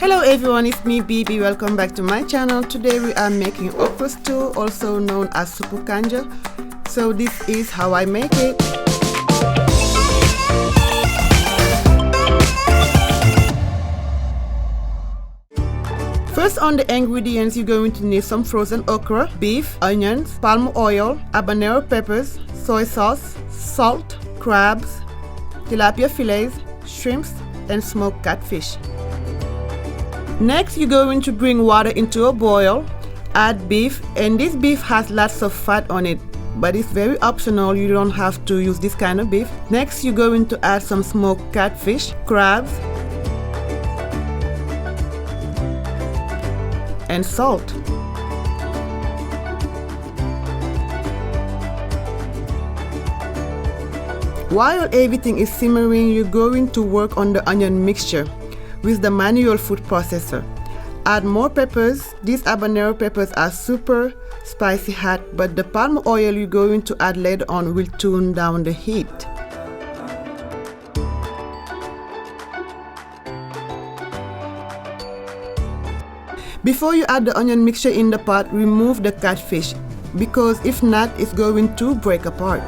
Hello everyone, it's me BB. Welcome back to my channel. Today we are making okra stew, also known as Soupou Kandje. So this is how I make it. First, on the ingredients, you're going to need some frozen okra, beef, onions, palm oil, habanero peppers, soy sauce, salt, crabs, tilapia fillets, shrimps, and smoked catfish. Next, you're going to bring water into a boil, add beef, and this beef has lots of fat on it, but it's very optional, you don't have to use this kind of beef. Next, you're going to add some smoked catfish, crabs, and salt. While everything is simmering, you're going to work on the onion mixture with the manual food processor. Add more peppers. These habanero peppers are super spicy hot, but the palm oil you're going to add later on will tone down the heat. Before you add the onion mixture in the pot, remove the catfish, because if not, it's going to break apart.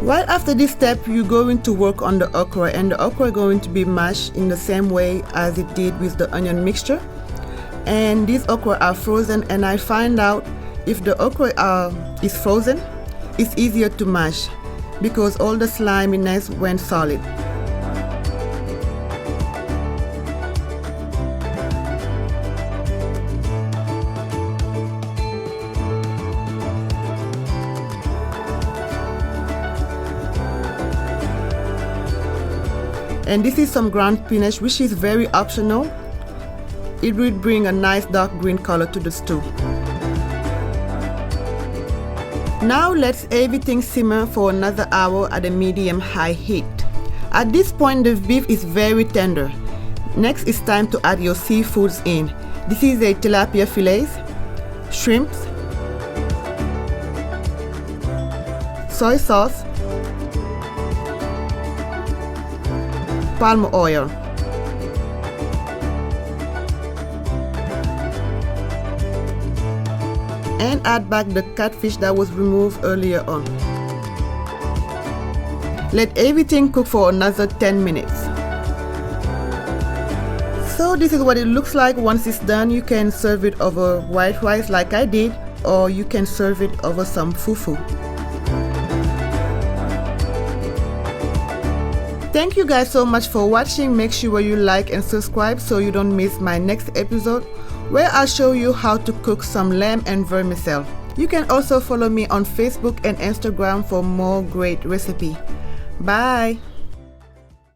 Right after this step, you're going to work on the okra, and the okra is going to be mashed in the same way as it did with the onion mixture. And these okra are frozen, and I find out if the okra is frozen, it's easier to mash because all the sliminess went solid. And this is some ground spinach, which is very optional. It will bring a nice dark green color to the stew. Now let's everything simmer for another hour at a medium-high heat. At this point, the beef is very tender. Next, it's time to add your seafoods in. This is a tilapia fillets, shrimps, soy sauce, palm oil, and add back the catfish that was removed earlier on. Let everything cook for another 10 minutes. So this is what it looks like once it's done. You can serve it over white rice like I did, or you can serve it over some fufu. Thank you guys so much for watching. Make sure you like and subscribe so you don't miss my next episode, where I'll show you how to cook some lamb and vermicelli. You can also follow me on Facebook and Instagram for more great recipes. Bye!